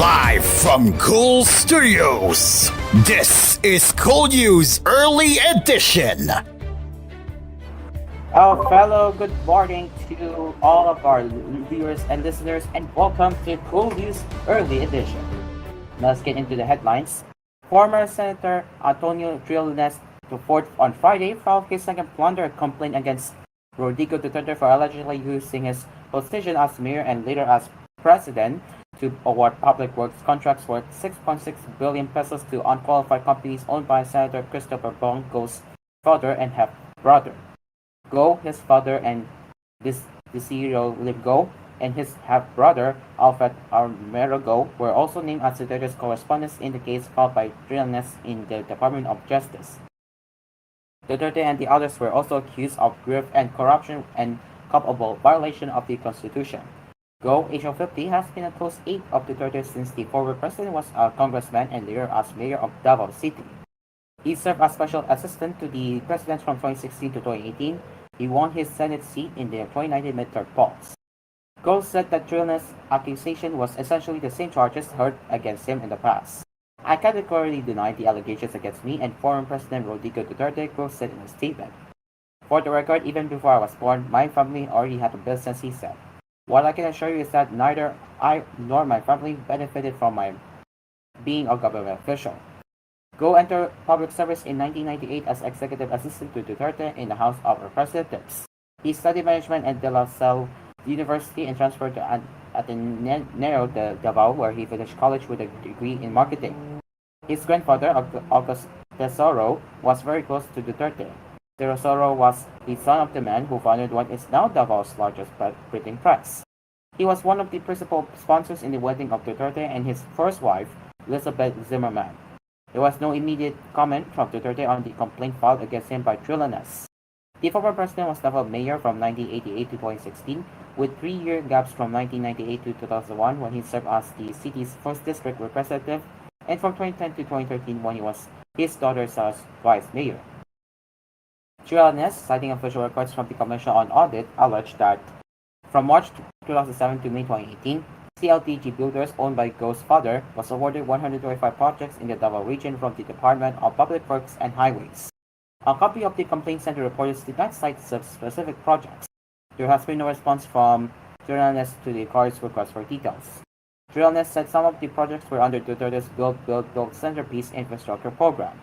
Live from Cool Studios, this is koolNews Early Edition. Oh, fellow, good morning to all of our viewers and listeners, and welcome to koolNews Early Edition. Let's get into the headlines. Former Senator Antonio Trillanes IV on Friday filed his second plunder complaint against Rodrigo Duterte for allegedly using his position as mayor and later as president to award public works contracts worth 6.6 billion pesos to unqualified companies owned by Senator Christopher Bongo's father and half-brother. Guo, his father, and Desiree Guo, and his half-brother, Alfred Armero Guo, were also named as Duterte's correspondents in the case filed by Trillanes in the Department of Justice. Duterte and the others were also accused of grift and corruption and culpable violation of the Constitution. Guo, age of 50, has been a close aide of Duterte since the former president was a congressman and later as mayor of Davao City. He served as special assistant to the president from 2016 to 2018. He won his Senate seat in the 2019 midterm polls. Guo said that Trillanes' accusation was essentially the same charges heard against him in the past. I categorically deny the allegations against me and former President Rodrigo Duterte, Guo said in a statement. For the record, even before I was born, my family already had a business, he said. What I can assure you is that neither I nor my family benefited from my being a government official. Guo entered public service in 1998 as executive assistant to Duterte in the House of Representatives. He studied management at De La Salle University and transferred to Ateneo de Davao, where he finished college with a degree in marketing. His grandfather, August Tesoro, was very close to Duterte. Tesoro was the son of the man who founded what is now Davao's largest printing press. He was one of the principal sponsors in the wedding of Duterte and his first wife, Elizabeth Zimmerman. There was no immediate comment from Duterte on the complaint filed against him by Trillanes. The former president was Davao mayor from 1988 to 2016, with 3-year gaps from 1998 to 2001 when he served as the city's 1st district representative, and from 2010 to 2013 when he was his daughter's vice mayor. Trillanes, citing official records from the Commission on Audit, alleged that from March 2007 to May 2018, CLTG Builders, owned by Guo's father, was awarded 125 projects in the Davao region from the Department of Public Works and Highways. A copy of the complaint center reports did not cite specific projects. There has been no response from Trillanes to the court's request for details. Trillanes said some of the projects were under Duterte's Build Centerpiece infrastructure program.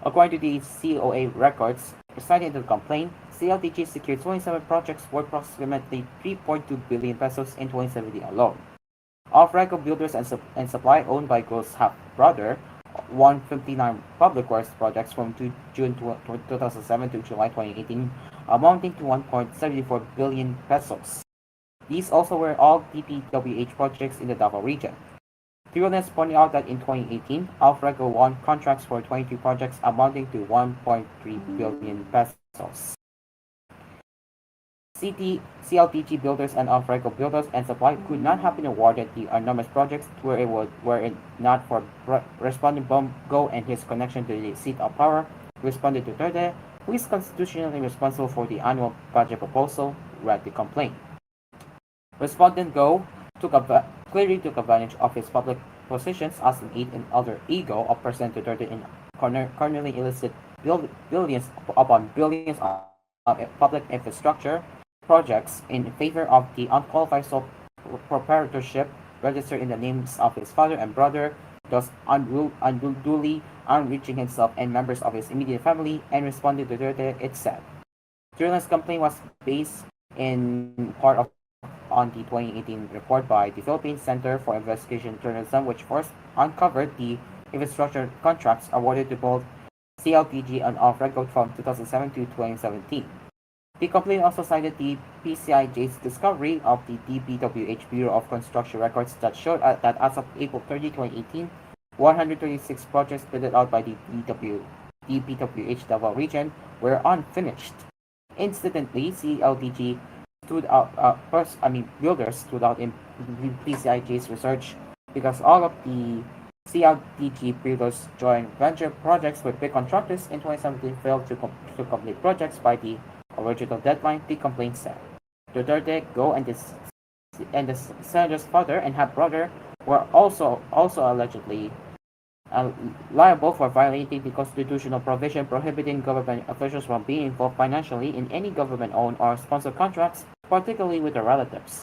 According to the COA records cited in the complaint, CLTG secured 27 projects worth approximately 3.2 billion pesos in 2017 alone. Off-Reco Builders and Supply, owned by Guo's half-brother, won 59 public works projects from June 2007 to July 2018, amounting to 1.74 billion pesos. These also were all DPWH projects in the Davao region. Trillanes pointed out that in 2018, Off-Reco won contracts for 23 projects amounting to 1.3 billion pesos. CLTG Builders and Off-Reco Builders and Supply could not have been awarded the enormous projects were it not for responding Guo and his connection to the seat of power, responded Duterte, who is constitutionally responsible for the annual budget proposal, read the complaint. Respondent Guo clearly took advantage of his public positions as an aide and other ego of President Duterte in cornering illicit billions upon billions of public infrastructure projects in favor of the unqualified sole proprietorship registered in the names of his father and brother, thus unduly enriching himself and members of his immediate family, and responded to Duterte, it said. Trillanes' complaint was based in part on the 2018 report by the Philippine Center for Investigation Journalism, which first uncovered the infrastructure contracts awarded to both CLTG and Off-Reco from 2007 to 2017. The complaint also cited the PCIJ's discovery of the DPWH Bureau of Construction records that showed that as of April 30, 2018, 136 projects bid out by the DPWH Davao region were unfinished. Incidentally, CLTG builders stood out in PCIJ's research because all of the CLTG builders joint venture projects with big contractors in 2017 failed to complete projects by the original deadline, the complaint said. Duterte, Guo, and the senator's father and half-brother were also allegedly liable for violating the constitutional provision prohibiting government officials from being involved financially in any government-owned or sponsored contracts, particularly with their relatives.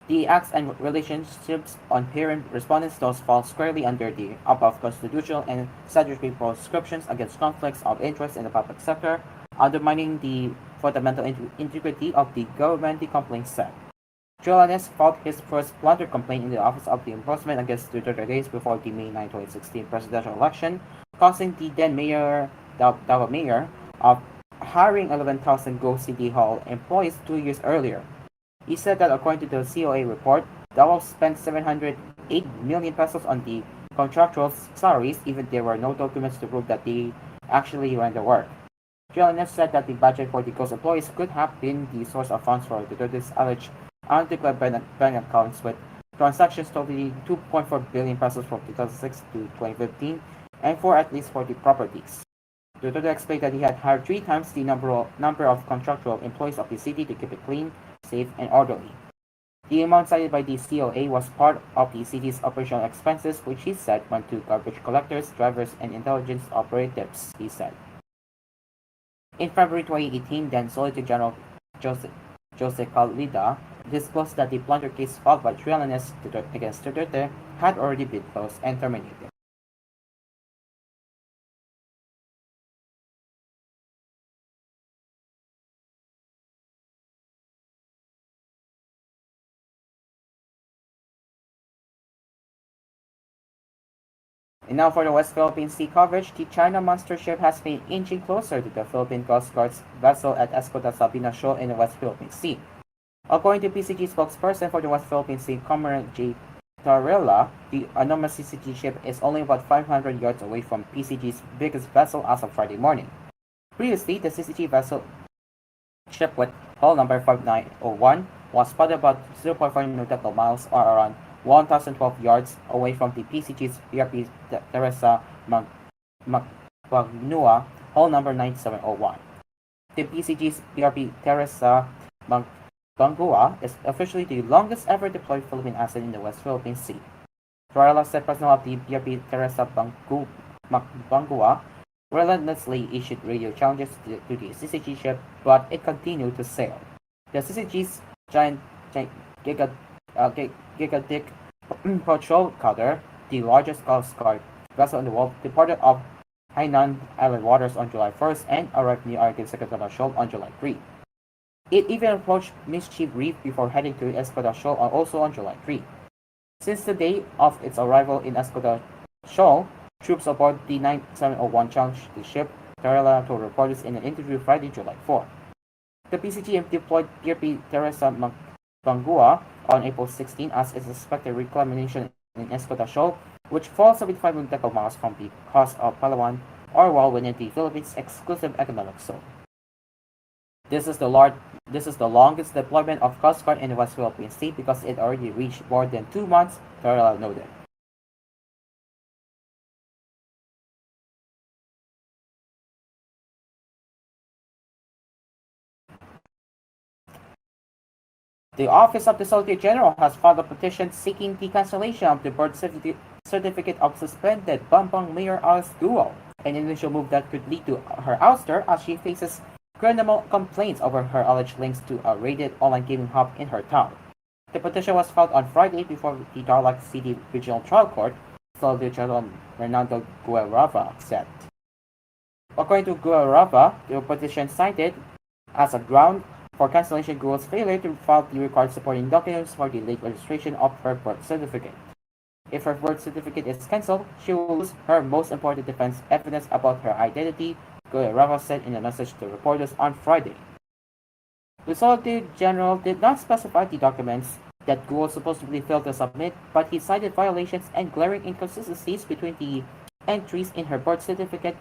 The acts and relationships on parent respondents thus fall squarely under the above constitutional and statutory proscriptions against conflicts of interest in the public sector, undermining the fundamental integrity of the government, the complaint said. Trillanes filed his first plunder complaint in the Office of the Ombudsman against Duterte days before the May 9, 2016 presidential election, causing the then mayor, mayor of hiring 11,000 Go City Hall employees 2 years earlier. He said that according to the COA report, Davao spent 708 million pesos on the contractual salaries, even there were no documents to prove that they actually ran the work. Trillanes said that the budget for the ghost employees could have been the source of funds for Duterte's alleged undeclared bank accounts with transactions totaling 2.4 billion pesos from 2006 to 2015 and for at least 40 properties. Duterte explained that he had hired 3 times the number of contractual employees of the city to keep it clean, safe, and orderly. The amount cited by the COA was part of the city's operational expenses, which he said went to garbage collectors, drivers, and intelligence operatives, he said. In February 2018, then Solicitor General Jose Calida disclosed that the plunder case filed by Trillanes against Duterte had already been closed and terminated. And now for the West Philippine Sea coverage, the China monster ship has been inching closer to the Philippine Coast Guard's vessel at Escoda Sabina Shoal in the West Philippine Sea. According to PCG spokesperson for the West Philippine Sea, Commander J. Tarilla, the enormous CCG ship is only about 500 yards away from PCG's biggest vessel as of Friday morning. Previously, the CCG vessel ship with hull number 5901 was spotted about 0.5 nautical miles or around 1,012 yards away from the PCG's BRP Teresa Magbanua, hull number 9701. The PCG's BRP Teresa Magbanua is officially the longest ever deployed Philippine asset in the West Philippine Sea. Trillanes said personnel of the BRP Teresa Magbanua relentlessly issued radio challenges to the CCG ship, but it continued to sail. The CCG's giant Gigantic patrol cutter, the largest Coast Guard vessel in the world, departed off Hainan Island waters on July 1st and arrived near Argentine Secretarial Shoal on July 3. It even approached Mischief Reef before heading to Escoda Shoal also on July 3. Since the day of its arrival in Escoda Shoal, troops aboard the 9701 challenged the ship, Tarela told reporters in an interview Friday, July 4. The PCG deployed PRP Teresa Bangua on April 16 as its expected reclamation in Escoda Shoal, which falls 75 nautical miles from the coast of Palawan, or well within the Philippines' exclusive economic zone. This is the longest deployment of Coast Guard in the West Philippine Sea because it already reached more than 2 months, Tarela noted. The Office of the Solicitor General has filed a petition seeking the cancellation of the birth certificate of suspended Bambang Mayor Alice Guo, an initial move that could lead to her ouster as she faces criminal complaints over her alleged links to a raided online gaming hub in her town. The petition was filed on Friday before the Tarlac City Regional Trial Court, Solicitor General Fernando Guerrava said. According to Guerrava, the petition cited as a ground for cancellation Guo's failure to file the required supporting documents for the late registration of her birth certificate. If her birth certificate is cancelled, she will lose her most important defense evidence about her identity, Guerrava said in a message to reporters on Friday. The Solicitor General did not specify the documents that Guo supposedly failed to submit, but he cited violations and glaring inconsistencies between the entries in her birth certificate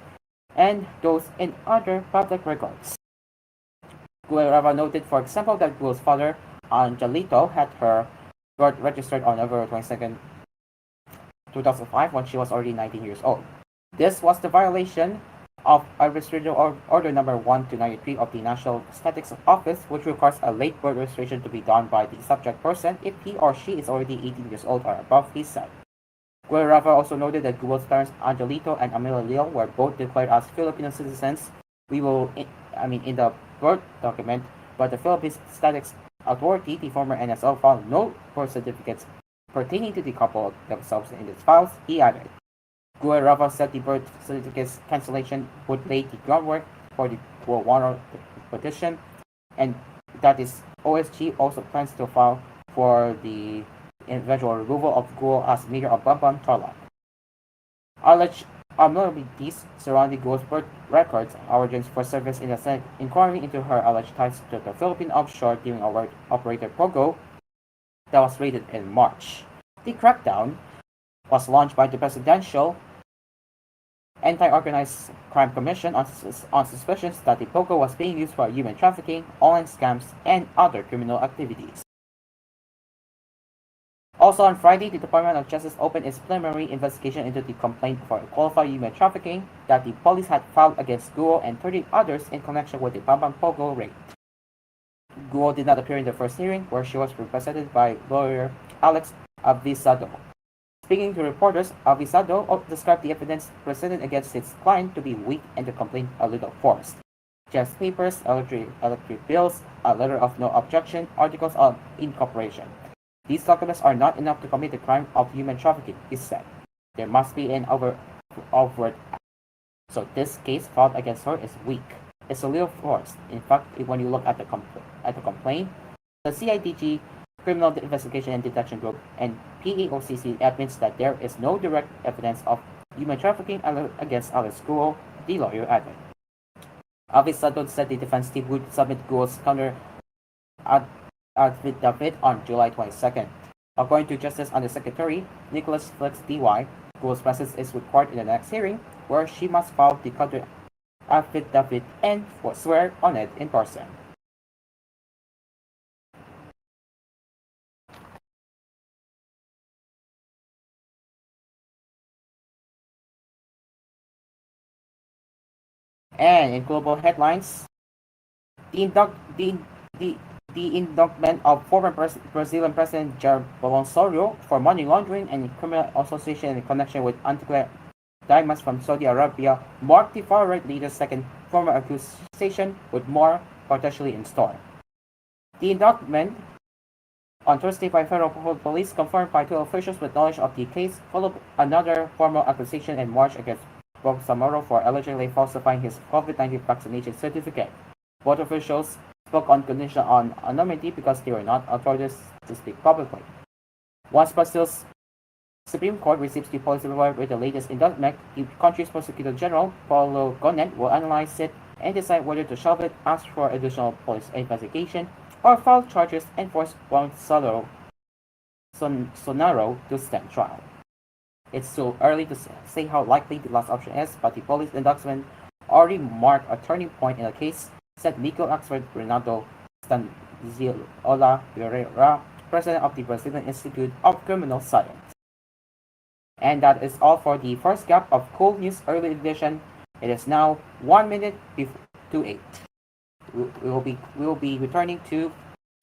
and those in other public records. Guerrava noted, for example, that Guo's father, Angelito, had her birth registered on November 22, 2005 when she was already 19 years old. This was the violation of Administrative Order Number 1293 of the National Statistics Office, which requires a late birth registration to be done by the subject person if he or she is already 18 years old or above, he said. Guerrero also noted that Guo's parents Angelito and Amelia Leal were both declared as Filipino citizens. In the birth document, but the Philippine Statistics Authority, the former NSO, found no birth certificates pertaining to the couple themselves in its files, he added. Guerrero said the birth certificate's cancellation would lay the groundwork for the Guo Warner petition, and that is OSG also plans to file for the eventual removal of Guo as mayor of Bamban, Tarlac. Alleged abnormalities surrounding Guo's birth records are urgent for service in the Senate inquiry into her alleged ties to the Philippine offshore dealing operator Pogo that was raided in March. The crackdown was launched by the Presidential Anti-Organized Crime Commission on suspicions that the Pogo was being used for human trafficking, online scams, and other criminal activities. Also on Friday, the Department of Justice opened its preliminary investigation into the complaint for qualified human trafficking that the police had filed against Guo and 30 others in connection with the Bamban Pogo raid. Guo did not appear in the first hearing, where she was represented by lawyer Alice Guo. Speaking to reporters, Avisado described the evidence presented against his client to be weak and the complaint a little forced. Just papers, electric bills, a letter of no objection, articles of incorporation. These documents are not enough to commit the crime of human trafficking, he said. There must be an overt act. So this case filed against her is weak. It's a little forced. In fact, when you look at the complaint, the CIDG, Criminal Investigation and Detection Group, and PAOCC admits that there is no direct evidence of human trafficking against Alice Guo, the lawyer added. Avisado said the defense team would submit Guo's counter affidavit on July 22nd. According to Justice Undersecretary Nicholas Flex D.Y., Guo's presence is required in the next hearing, where she must file the counter affidavit and swear on it in person. And in global headlines, the indictment of former Brazilian President Jair Bolsonaro for money laundering and criminal association in connection with anti diamonds from Saudi Arabia marked the far-right leader's second formal accusation, with more potentially in store. The indictment on Thursday by federal police, confirmed by two officials with knowledge of the case, followed another formal accusation in March against Bolsonaro for allegedly falsifying his COVID-19 vaccination certificate. Both officials spoke on condition on anonymity because they were not authorized to speak publicly. Once Brazil's Supreme Court receives the policy report with the latest indictment, the country's Prosecutor General, Paulo Gonet, will analyze it and decide whether to shelve it, ask for additional police investigation, or file charges and force Bolsonaro to stand trial. It's still early to say how likely the last option is, but the police indictment already marked a turning point in the case, said legal expert Renato Stanziola Pereira, president of the Brazilian Institute of Criminal Science. And that is all for the first gap of koolNews Early Edition. It is now 1 minute to 8. We will be returning to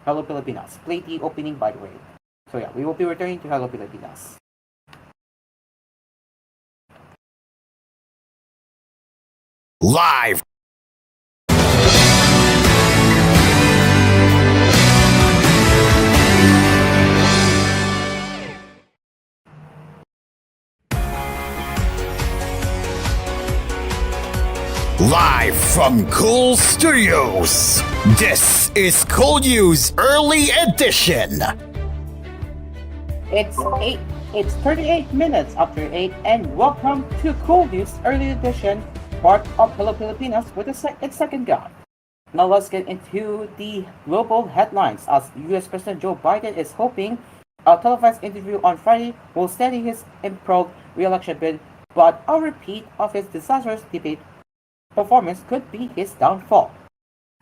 Hello Pilipinas. Play the opening, by the way. So yeah, we will be returning to Hello Pilipinas. Live. Live from Kool Studios, this is koolNews Early Edition. It's 38 minutes after 8, and welcome to koolNews Early Edition, part of Hello Pilipinas with its second gap. Now let's get into the global headlines, as US President Joe Biden is hoping a televised interview on Friday will steady his improved re-election bid, but a repeat of his disastrous debate performance could be his downfall.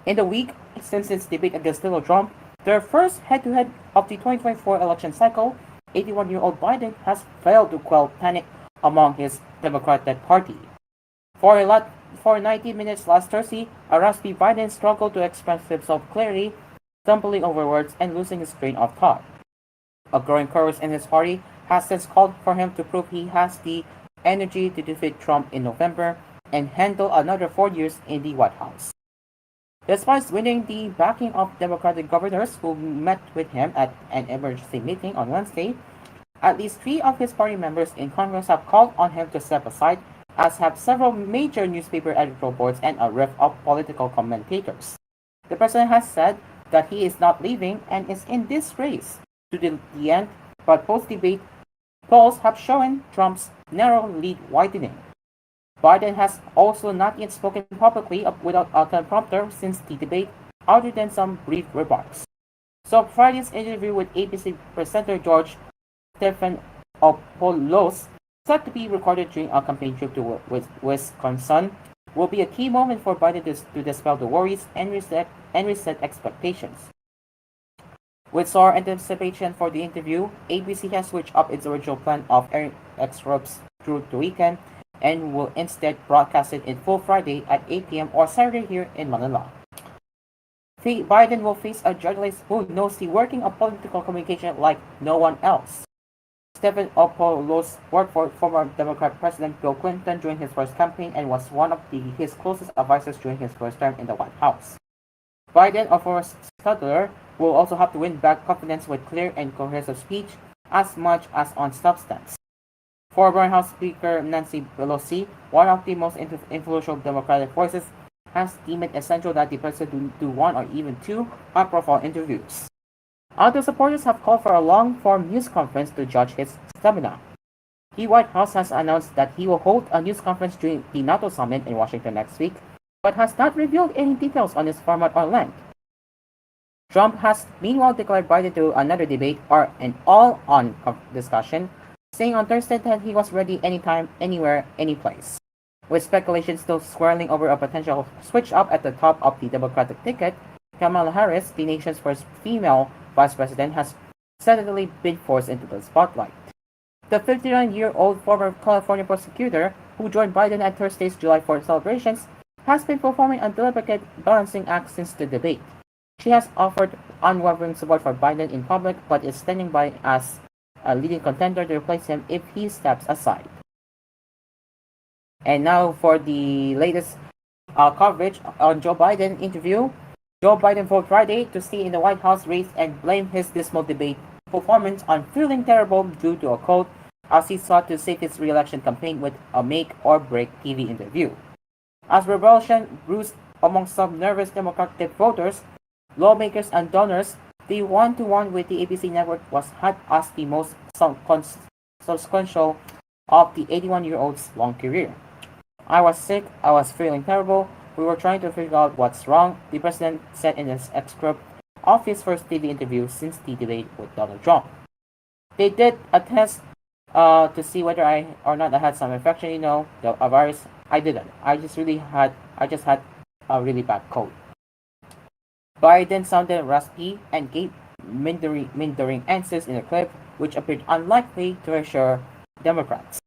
In the week since his debate against Donald Trump, their first head-to-head of the 2024 election cycle, 81-year-old Biden has failed to quell panic among his Democratic Party. For a lot for 90 minutes last Thursday, a raspy Biden struggled to express himself clearly, stumbling over words and losing his train of thought. A growing chorus in his party has since called for him to prove he has the energy to defeat Trump in November and handle another 4 years in the White House. Despite winning the backing of Democratic governors who met with him at an emergency meeting on Wednesday, at least 3 of his party members in Congress have called on him to step aside, as have several major newspaper editorial boards and a rift of political commentators. The president has said that he is not leaving and is in this race to the end, but post-debate polls have shown Trump's narrow lead widening. Biden has also not yet spoken publicly without a teleprompter since the debate, other than some brief remarks. So Friday's interview with ABC presenter George Stephanopoulos, set to be recorded during a campaign trip to Wisconsin, will be a key moment for Biden to dispel the worries and reset expectations. With sore anticipation for the interview, ABC has switched up its original plan of airing excerpts through the weekend and will instead broadcast it in full Friday at 8 p.m. or Saturday here in Manila. Biden will face a journalist who knows the working of political communication like no one else. Stephanopoulos worked for former Democrat President Bill Clinton during his first campaign and was one of his closest advisors during his first term in the White House. Biden, a former stutterer, will also have to win back confidence with clear and cohesive speech as much as on substance. Former House Speaker Nancy Pelosi, one of the most influential Democratic voices, has deemed it essential that the president do 1 or even 2 high-profile interviews. Other supporters have called for a long-form news conference to judge his stamina. The White House has announced that he will hold a news conference during the NATO summit in Washington next week, but has not revealed any details on its format or length. Trump has meanwhile declared Biden to another debate or an all-on discussion, saying on Thursday that he was ready anytime, anywhere, anyplace. With speculation still swirling over a potential switch-up at the top of the Democratic ticket, Kamala Harris, the nation's first female vice president, has steadily been forced into the spotlight. The 59-year-old former California prosecutor, who joined Biden at Thursday's July 4th celebrations, has been performing a delicate balancing act since the debate. She has offered unwavering support for Biden in public, but is standing by as a leading contender to replace him if he steps aside. And now for the latest coverage on Joe Biden interview. Joe Biden vowed Friday to stay in the White House race and blamed his dismal debate performance on feeling terrible due to a cold, as he sought to save his re-election campaign with a make-or-break TV interview. As revulsion bruised among some nervous Democratic voters, lawmakers, and donors, the one-to-one with the ABC network was hailed as the most consequential of the 81-year-old's long career. "I was sick, I was feeling terrible, we were trying to figure out what's wrong," the president said in his excerpt of his first TV interview since the debate with Donald Trump. "They did a test to see whether I had some infection, a virus. I didn't. I just had a really bad cold." Biden sounded raspy and gave mindering answers in a clip, which appeared unlikely to reassure Democrats.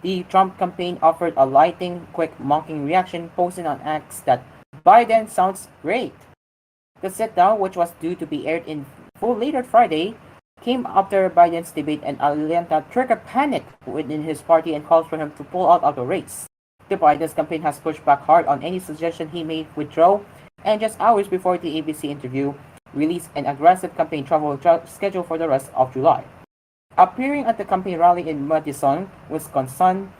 The Trump campaign offered a lightning, quick, mocking reaction, posting on X that Biden sounds great. The sit-down, which was due to be aired in full later Friday, came after Biden's debate, and Atlanta triggered panic within his party and calls for him to pull out of the race. The Biden's campaign has pushed back hard on any suggestion he may withdraw, and just hours before the ABC interview, released an aggressive campaign travel schedule for the rest of July. Appearing at the campaign rally in Madison, Wisconsin,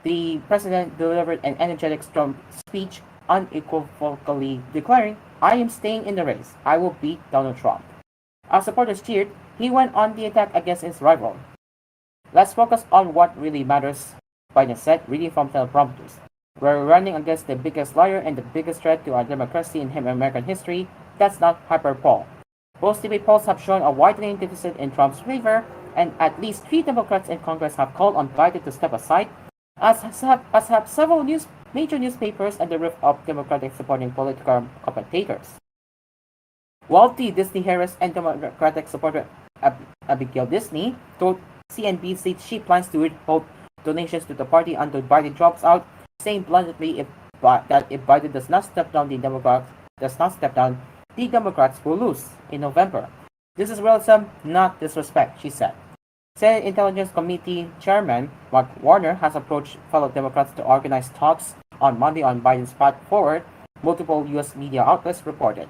the president delivered an energetic speech, unequivocally declaring, "I am staying in the race. I will beat Donald Trump." As supporters cheered, he went on the attack against his rival. "Let's focus on what really matters," Biden said, reading from teleprompters. "We're running against the biggest liar and the biggest threat to our democracy in American history. That's not hyperbole." Post-debate polls have shown a widening deficit in Trump's favor, and at least 3 Democrats in Congress have called on Biden to step aside, as have several major newspapers and the rift of Democratic supporting political commentators. Wealthy Disney heiress and Democratic supporter Abigail Disney told CNBC she plans to donations to the party until Biden drops out, saying bluntly that if Biden does not step down, the Democrats will lose in November. This is realism, not disrespect, she said. Senate Intelligence Committee Chairman Mark Warner has approached fellow Democrats to organize talks on Monday on Biden's path forward, multiple U.S. media outlets reported.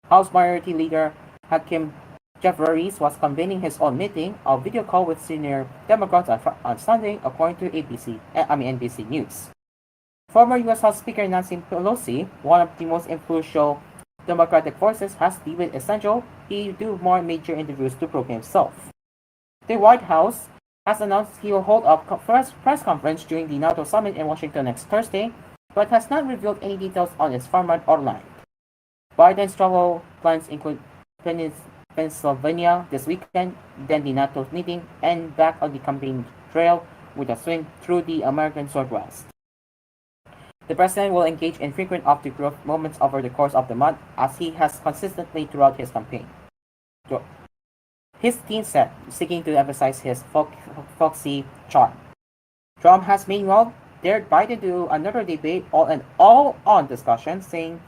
House Minority Leader Hakeem Jeffries was convening his own meeting, a video call with senior Democrats on Sunday, according to NBC News. Former U.S. House Speaker Nancy Pelosi, one of the most influential Democratic forces, has deemed it essential he do more major interviews to prove himself. The White House has announced he will hold a press conference during the NATO summit in Washington next Thursday, but has not revealed any details on its format or line. Biden's travel plans include Pennsylvania this weekend, then the NATO meeting, and back on the campaign trail with a swing through the American Southwest. The president will engage in frequent off-the-cuff moments over the course of the month, as he has consistently throughout his campaign. His team said, seeking to emphasize his folksy charm. Trump has meanwhile dared Biden to do another debate all-on discussion, saying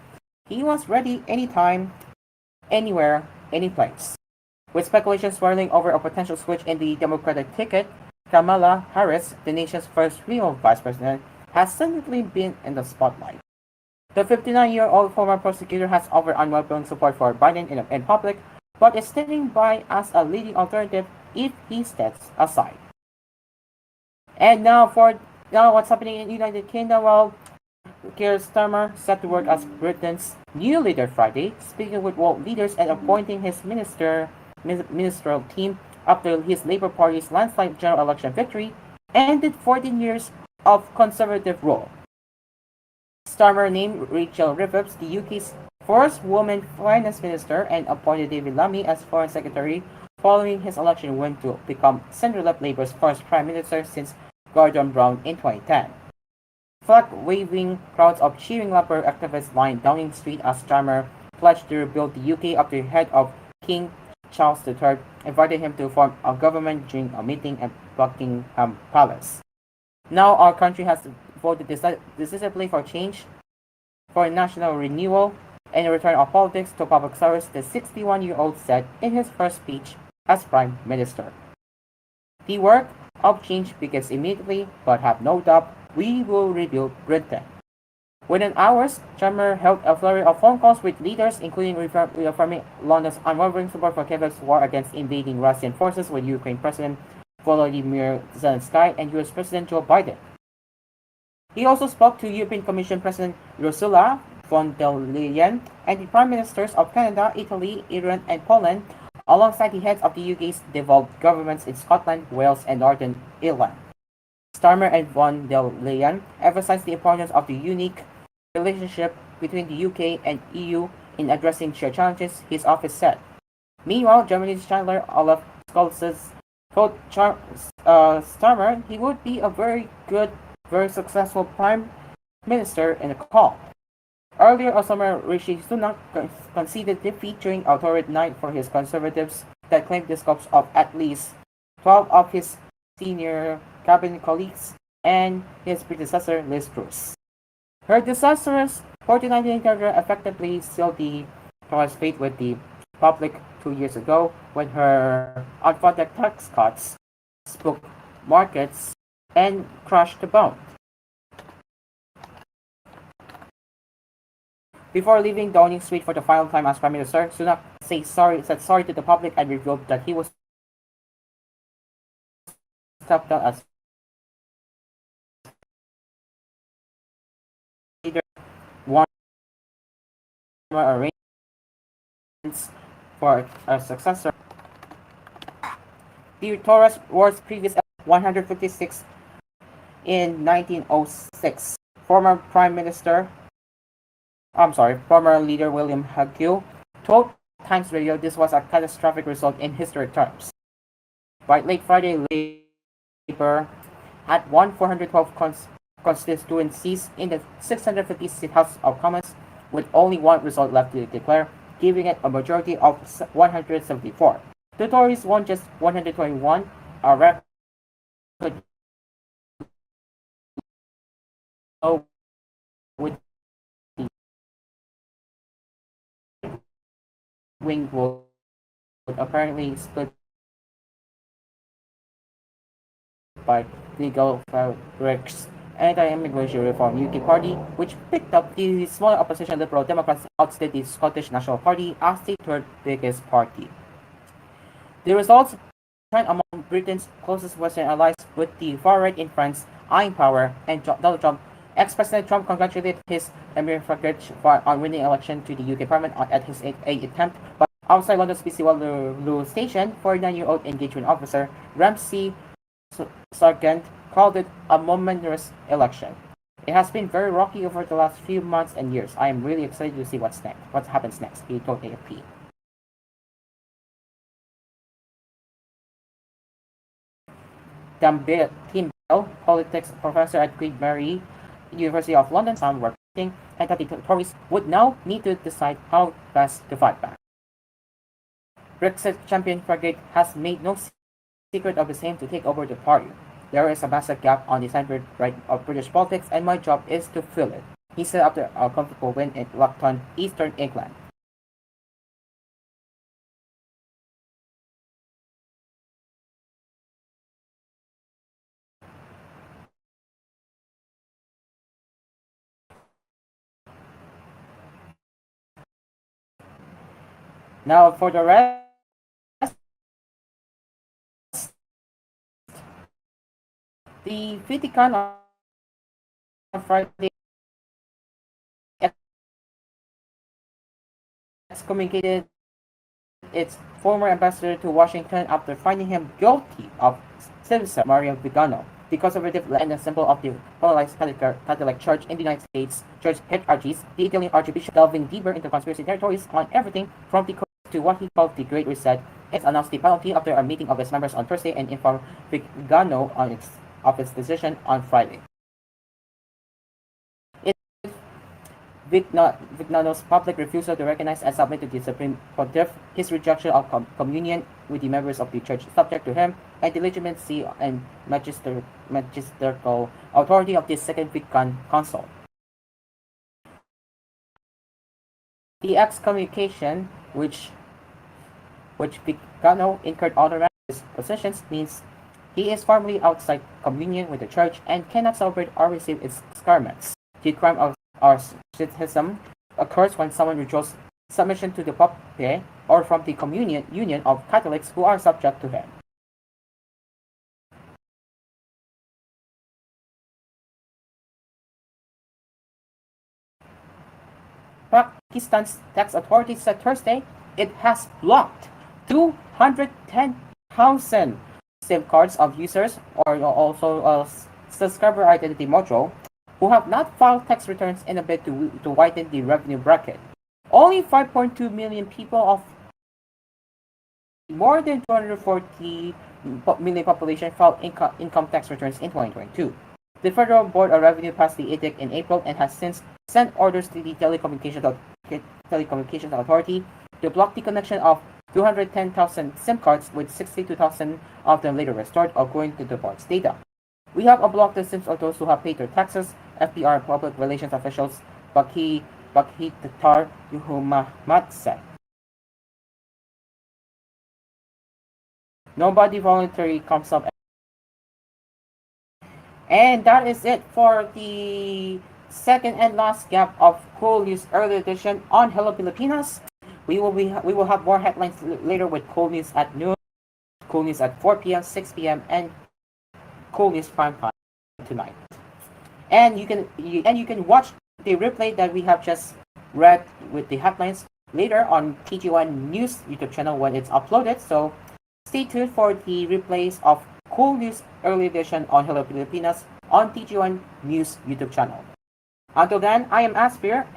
he was ready anytime, anywhere, any place. With speculation swirling over a potential switch in the Democratic ticket, Kamala Harris, the nation's first female vice president, has suddenly been in the spotlight. The 59-year-old former prosecutor has offered unwavering support for Biden in public, but is standing by as a leading alternative if he steps aside. And now what's happening in the United Kingdom? Well, Keir Starmer set to work as Britain's new leader Friday, speaking with world leaders and appointing his ministerial team after his Labour Party's landslide general election victory ended 14 years of Conservative rule. Starmer named Rachel Reeves the UK's first woman finance minister and appointed David Lammy as foreign secretary following his election win to become centre-left Labour's first prime minister since Gordon Brown in 2010. Flag-waving crowds of cheering Labour activists lined Downing Street as Starmer pledged to rebuild the UK after the head of King Charles III invited him to form a government during a meeting at Buckingham Palace. Now our country has voted decisively for change, for national renewal, and a return of politics to public service, the 61-year-old said in his first speech as Prime Minister. The work of change begins immediately, but have no doubt we will rebuild Britain. Within hours, Starmer held a flurry of phone calls with leaders, including reaffirming London's unwavering support for Kyiv's war against invading Russian forces with Ukraine President Volodymyr Zelensky and US President Joe Biden. He also spoke to European Commission President Ursula von der Leyen and the Prime Ministers of Canada, Italy, Iran, and Poland, alongside the heads of the UK's devolved governments in Scotland, Wales, and Northern Ireland. Starmer and von der Leyen emphasized the importance of the unique relationship between the UK and EU in addressing shared challenges, his office said. Meanwhile, Germany's Chancellor Olaf Scholz told Starmer he would be a very successful Prime Minister in a call. Earlier on summer, Rishi Sunak conceded defeat during a torrid night for his Conservatives that claimed the scopes of at least 12 of his senior cabinet colleagues and his predecessor Liz Truss. Her disastrous 49 career effectively sealed the Tory's fate with the public 2 years ago when her unfunded tax cuts spooked markets and crashed the pound. Before leaving Downing Street for the final time as Prime Minister, Sunak said sorry to the public and revealed that he was stepped down as leader, one arrangements for a successor. The Tories was previously 156 in 1906. Former leader William Hague told Times Radio this was a catastrophic result in historic terms. By late Friday, Labour had won 412 constituencies in the 650-seat House of Commons, with only one result left to declare, giving it a majority of 174. The Tories won just 121, a record with the wing vote apparently split by legal fabrics anti-immigration reform UK party, which picked up the smaller opposition Liberal Democrats ousted the Scottish National Party as the third biggest party. The results trend among Britain's closest Western allies, with the far right in France eyeing power, and Donald Trump. Ex-President Trump congratulated his Emir Farage on winning election to the UK Parliament at his attempt, but outside London's BC Waterloo Station, 49-year-old engagement officer Ramsey Sargent called it a momentous election. It has been very rocky over the last few months and years. I am really excited to see what happens next, he told AFP. Tim Bell, politics professor at Queen Mary University of London, some were thinking and that the Tories would now need to decide how best to fight back. Brexit champion Farage has made no secret of his aim to take over the party. There is a massive gap on the centre right of British politics, and my job is to fill it, he said after a comfortable win in Luton, Eastern England. Now for the rest, the Vatican on Friday excommunicated its former ambassador to Washington after finding him guilty of sedition, Mario Vigano, the conservative and a symbol of the polarized Catholic Church in the United States. Church hierarchies, the Italian Archbishop, delving deeper into conspiracy territories on everything from the Coast to what he called the Great Reset, has announced the penalty after a meeting of its members on Thursday and informed Vigano of its decision on Friday. Vignano's public refusal to recognize and submit to the Supreme Pontiff, his rejection of communion with the members of the Church subject to him, and the legitimacy and magisterial authority of the Second Vatican Council. The excommunication, which Vigano incurred all around his positions, means he is formally outside communion with the Church and cannot celebrate or receive its sacraments. The crime of schism occurs when someone withdraws submission to the Pope or from the union of Catholics who are subject to him. Pakistan's tax authorities said Thursday it has blocked 210,000 SIM cards of users or also subscriber identity module who have not filed tax returns in a bid to widen the revenue bracket. Only 5.2 million people of more than 240 million population filed income tax returns in 2022. The Federal Board of Revenue passed the edict in April and has since sent orders to the Telecommunications Authority to block the connection of 210,000 SIM cards, with 62,000 of them later restored, according to the board's data. We have unblocked the SIMs of those who have paid their taxes, FBR public relations officials Bakhitar Muhammad said. Nobody voluntarily comes up. And that is it for the second and last gap of koolNews early edition on Hello Pilipinas. We will have more headlines later with koolNews at noon, koolNews at 4 p.m., 6 p.m., and koolNews prime time tonight. And you can watch the replay that we have just read with the headlines later on TG1 News YouTube channel when it's uploaded. So stay tuned for the replays of koolNews early edition on Hello Pilipinas on TG1 News YouTube channel. Until then, I am Aspir,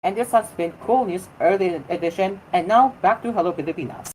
and this has been koolNews early edition. And now back to Hello Pilipinas.